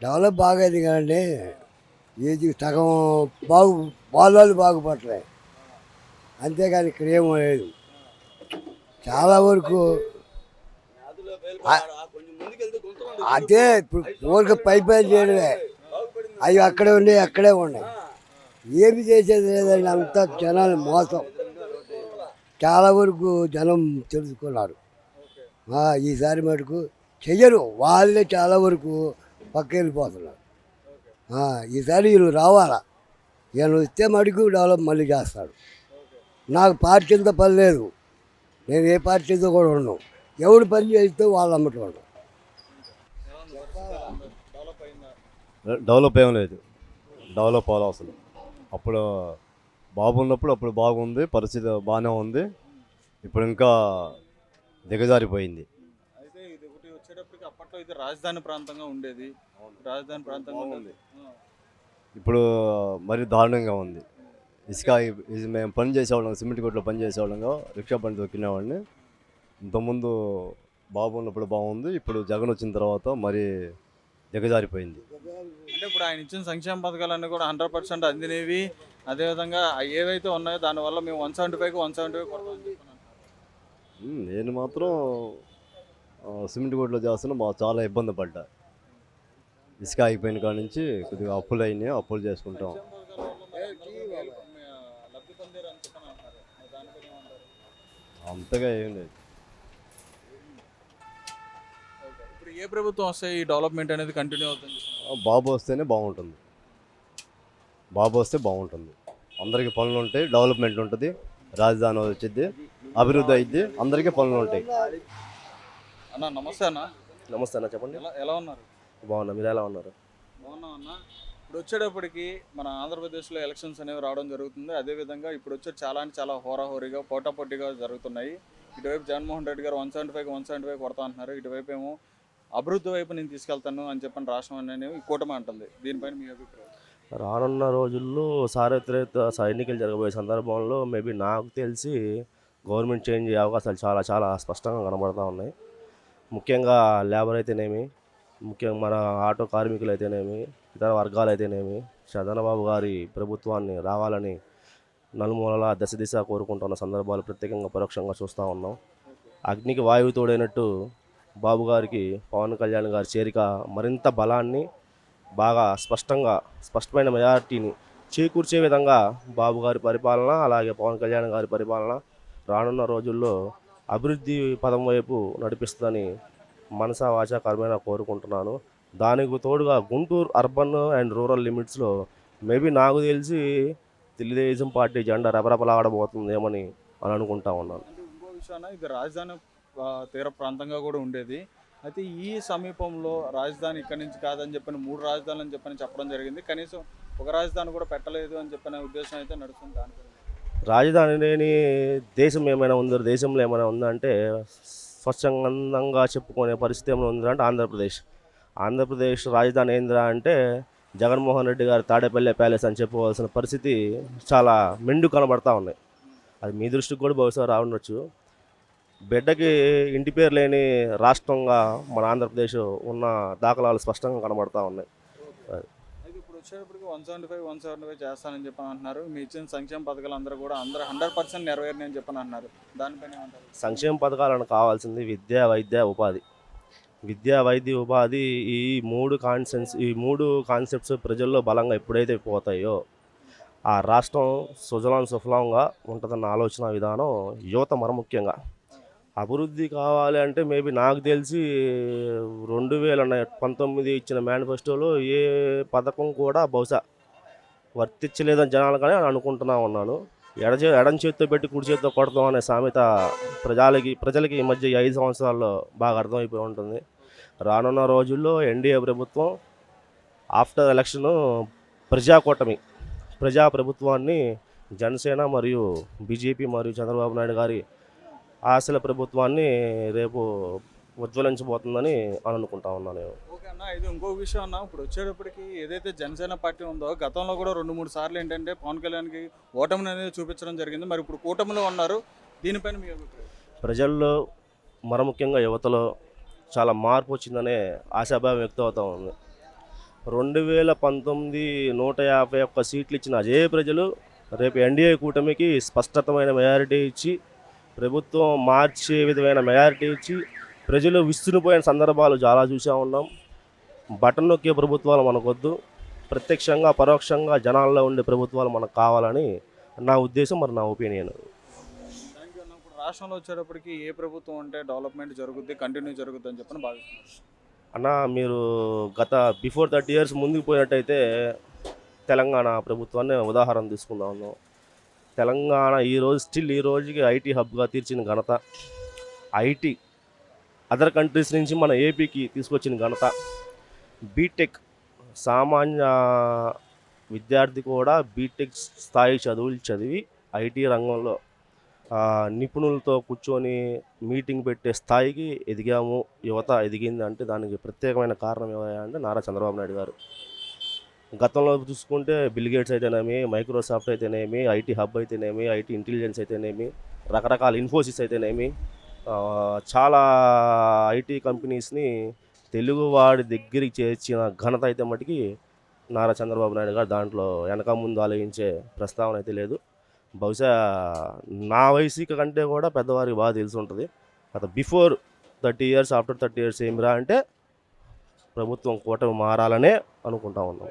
Develop బాగైంది కదండి. ఏది సగం బాగు వాళ్ళు బాగుపడతాయి, అంతేగాని ఇక్కడ ఏమో లేదు. చాలా వరకు అదే ఇప్పుడు ఊరికి పై చేయడమే. అవి అక్కడే ఉన్నాయి, అక్కడే ఉన్నాయి. ఏమి చేసేది లేదండి, అంతా జనాలు మోసం. చాలా వరకు జనం తెలుసుకున్నారు. ఈసారి మటుకు చెయ్యరు, వాళ్ళే చాలా వరకు పక్క వెళ్ళిపోతున్నారు. ఈసారి వీళ్ళు రావాలా, వీళ్ళు వస్తే మటుకు డెవలప్ మళ్ళీ చేస్తాడు. నాకు పార్టీలతో పని లేదు, నేను ఏ పార్టీతో కూడా ఉన్నాను. ఎవడు పని చేస్తే వాళ్ళు అమ్మటం. డెవలప్ ఏం లేదు, డెవలప్ అవ్వాలి అసలు. అప్పుడు బాబు ఉన్నప్పుడు అప్పుడు బాగుంది, పరిస్థితి బాగానే ఉంది. ఇప్పుడు ఇంకా దిగజారిపోయింది. అయితే ఇది ఒకటి వచ్చేటప్పటికి అప్పట్లో ఇది రాజధాని ప్రాంతంగా ఉండేది, రాజధాని ప్రాంతంగా ఉంది. ఇప్పుడు మరి దారుణంగా ఉంది. ఇసుక ఇది మేము పని చేసేవాళ్ళం, సిమెంట్ కొట్లో పని చేసేవాళ్ళంగా, రిక్షా బండి దొక్కినేవాడిని. ఇంతకుముందు బాబు ఉన్నప్పుడు బాగుంది, ఇప్పుడు జగన్ వచ్చిన తర్వాత మరి దిగజారిపోయింది. అంటే ఇప్పుడు ఆయన ఇచ్చిన సంక్షేమ పథకాలన్నీ కూడా 100% అందినవి. అదేవిధంగా ఏవైతే ఉన్నాయో దానివల్ల మేము 175కి 175 కొడతామని చెప్పాను. నేను మాత్రం సిమెంట్ కొట్లో చేస్తున్నా, చాలా ఇబ్బంది పడ్డా. ఇసుక అయిపోయిన కాడ నుంచి కొద్దిగా అప్పులు అయినాయి, అప్పులు చేసుకుంటాం. లబ్ధి పొందారని చెప్పని అంటున్నారు, దానిపైన ఏమంటారు? అంతగా ఏం లేదు. ఇప్పుడు ఏ ప్రభుత్వం వస్తే ఈ డెవలప్మెంట్ అనేది కంటిన్యూ అవుతుంది? బాబు వస్తేనే బాగుంటుంది, బాబు వస్తే బాగుంటుంది. అందరికీ పనులు ఉంటాయి, డెవలప్మెంట్ ఉంటుంది, రాజధాని వచ్చింది, అభివృద్ధి అయింది, అందరికీ పనులు ఉంటాయి. అన్న నమస్తే అన్న. నమస్తే అన్న, చెప్పండి. ఎలా ఉన్నారు? బాగున్నా, మీరు ఎలా ఉన్నారు? బాగున్నాం అన్న. ఇప్పుడు వచ్చేటప్పటికి మన ఆంధ్రప్రదేశ్లో ఎలక్షన్స్ అనేవి రావడం జరుగుతుంది. అదేవిధంగా ఇప్పుడు వచ్చే చాలా హోరాహోరీగా పోటాపోటీగా జరుగుతున్నాయి. ఇటువైపు జగన్మోహన్ రెడ్డి గారు 175కి 175 కొడతా అంటున్నారు, ఇటువైపు ఏమో అభివృద్ధి వైపు నేను తీసుకెళ్తాను అని చెప్పని రాష్ట్రం అనేది ఈ కూటమి అంటుంది. దీనిపైన మీ అభిప్రాయం? రానున్న రోజుల్లో సార్వత్రిక ఎన్నికలు జరగబోయే సందర్భంలో మేబీ నాకు తెలిసి గవర్నమెంట్ చేంజ్ అయ్యే అవకాశాలు చాలా చాలా స్పష్టంగా కనబడుతూ ఉన్నాయి. ముఖ్యంగా లేబర్ అయితేనేమి, ముఖ్యంగా మన ఆటో కార్మికులు అయితేనేమి, ఇతర వర్గాలు అయితేనేమి, చంద్రబాబు గారి ప్రభుత్వాన్ని రావాలని నలుమూలలా దశ కోరుకుంటున్న సందర్భాలు ప్రత్యేకంగా పరోక్షంగా చూస్తూ ఉన్నాం. అగ్నికి వాయువు తోడైనట్టు బాబు గారికి పవన్ కళ్యాణ్ గారి చేరిక మరింత బలాన్ని, బాగా స్పష్టమైన మెజారిటీని చేకూర్చే విధంగా బాబు గారి పరిపాలన, అలాగే పవన్ కళ్యాణ్ గారి పరిపాలన రానున్న రోజుల్లో అభివృద్ధి పదం వైపు నడిపిస్తుందని మనసా వాచా కర్మేణ కోరుకుంటున్నాను. దానికి తోడుగా గుంటూరు అర్బన్ అండ్ రూరల్ లిమిట్స్లో మేబీ నాకు తెలిసి తెలుగుదేశం పార్టీ జెండా రెపరెపలాడబోతుందేమని అని అనుకుంటా ఉన్నాను. అంటే ఇంకో విషయాన ఇది రాజధాని తీర ప్రాంతంగా కూడా ఉండేది. అయితే ఈ సమీపంలో రాజధాని ఇక్కడి నుంచి కాదని చెప్పని 3 రాజధానులు అని చెప్పడం జరిగింది. కనీసం ఒక రాజధాని కూడా పెట్టలేదు అని చెప్పిన ఉద్దేశం అయితే నడుస్తుంది. దానిపై రాజధాని లేని దేశం ఏమైనా ఉందో, దేశంలో ఏమైనా ఉందంటే స్వచ్ఛందంగా చెప్పుకునే పరిస్థితి ఏమైనా ఉందంటే ఆంధ్రప్రదేశ్ రాజధాని ఏందిరా అంటే జగన్మోహన్ రెడ్డి గారి తాడేపల్లి ప్యాలెస్ అని చెప్పుకోవాల్సిన పరిస్థితి చాలా మెండు కనబడతా ఉన్నాయి. అది మీ దృష్టికి కూడా బహుశా రావచ్చు. బిడ్డకి ఇంటి పేరు లేని రాష్ట్రంగా మన ఆంధ్రప్రదేశ్ ఉన్న దాఖలాలు స్పష్టంగా కనబడతా ఉన్నాయి. అయితే ఇప్పుడు వచ్చేటప్పటికి 175 చేస్తానని చెప్పని అంటున్నారు. మీ ఇచ్చిన సంక్షేమ పథకాలు అందరూ 100% నెరవేరినాయి అని చెప్పని అంటున్నారు. దానిపైన ఏమంటారు? సంక్షేమ పథకాలను కావాల్సింది విద్య, వైద్య, ఉపాధి. విద్య, వైద్య, ఉపాధి ఈ మూడు కాన్సెప్ట్స్ ప్రజల్లో బలంగా ఎప్పుడైతే పోతాయో ఆ రాష్ట్రం సుజలాం సుఫలంగా ఉంటుందన్న ఆలోచన విధానం యువత ముఖ్యంగా. అభివృద్ధి కావాలి అంటే మేబీ నాకు తెలిసి 2019 ఇచ్చిన మేనిఫెస్టోలో ఏ పథకం కూడా బహుశా వర్తించలేదని జనాలు కానీ అనుకుంటున్నా ఉన్నాను. ఎడం చేతితో పెట్టి కుడి చేతితో కొడతాం అనే సామెత ప్రజలకి ఈ మధ్య 5 సంవత్సరాల్లో బాగా అర్థమైపోయి ఉంటుంది. రానున్న రోజుల్లో ఎన్డీఏ ప్రభుత్వం ఆఫ్టర్ ఎలక్షన్ ప్రజాప్రభుత్వాన్ని జనసేన మరియు బీజేపీ మరియు చంద్రబాబు నాయుడు గారి ఆశల ప్రభుత్వాన్ని రేపు ఉజ్వలించబోతుందని అనుకుంటా ఉన్నాను నేను. ఓకే అన్న, ఇది ఇంకో విషయం అన్న. ఇప్పుడు వచ్చేటప్పటికి ఏదైతే జనసేన పార్టీ ఉందో గతంలో కూడా 2-3 సార్లు ఏంటంటే పవన్ కళ్యాణ్కి ఓటమిని అనేది చూపించడం జరిగింది. మరి ఇప్పుడు కూటమిలో ఉన్నారు, దీనిపైన మీ అభిప్రాయం? ప్రజల్లో ముఖ్యంగా యువతలో చాలా మార్పు వచ్చిందనే ఆశాభావం వ్యక్తం అవుతూ ఉంది. 2019 151 సీట్లు ఇచ్చిన అదే ప్రజలు రేపు ఎన్డీఏ కూటమికి స్పష్టతమైన మెజారిటీ ఇచ్చి ప్రభుత్వం మార్చే విధమైన మెజారిటీ ఇచ్చి ప్రజలు విస్తునిపోయిన సందర్భాలు చాలా చూసా ఉన్నాం. బటన్ నొక్కే ప్రభుత్వాలు మనకొద్దు, ప్రత్యక్షంగా పరోక్షంగా జనాల్లో ఉండే ప్రభుత్వాలు మనకు కావాలని నా ఉద్దేశం, మరి నా ఒపీనియన్. థ్యాంక్ యూ అన్న. ఇప్పుడు రాష్ట్రంలో వచ్చేటప్పటికి ఏ ప్రభుత్వం అంటే డెవలప్మెంట్ జరుగుద్ది, కంటిన్యూ జరుగుద్ది అని చెప్పని భావిస్తున్నారు? అన్న, మీరు గత బిఫోర్ 30 years ముందుకు పోయినట్టయితే తెలంగాణ ప్రభుత్వాన్ని ఉదాహరణ తీసుకుందాము. తెలంగాణ ఈ రోజుకి ఐటీ హబ్గా తీర్చిన ఘనత, ఐటీ అదర్ కంట్రీస్ నుంచి మన ఏపీకి తీసుకొచ్చిన ఘనత, బీటెక్ సామాన్య విద్యార్థి కూడా బీటెక్ స్థాయి చదువులు చదివి ఐటీ రంగంలో నిపుణులతో కూర్చొని మీటింగ్ పెట్టే స్థాయికి ఎదిగాము. యువత ఎదిగింది అంటే దానికి ప్రత్యేకమైన కారణం ఏమంటే నారా చంద్రబాబు నాయుడు గారు. గతంలో చూసుకుంటే బిల్ గేట్స్ అయితేనేమి, మైక్రోసాఫ్ట్ అయితేనేమి, ఐటీ హబ్ అయితేనేమి, ఐటీ ఇంటెలిజెన్స్ అయితేనేమి, రకరకాల ఇన్ఫోసిస్ అయితేనేమి, చాలా ఐటీ కంపెనీస్ని తెలుగువాడి దగ్గరికి చేర్చిన ఘనత అయితే మటుకి నారా చంద్రబాబు నాయుడు గారు. దాంట్లో వెనక ముందు ఆలోచించే ప్రస్తావన అయితే లేదు. బహుశా నా వయసు కంటే కూడా పెద్దవారికి బాగా తెలిసి ఉంటుంది. బిఫోర్ 30 years ఆఫ్టర్ 30 years ఏమిరా అంటే ప్రభుత్వం కూటమి మారాలనే అనుకుంటా ఉన్నాం.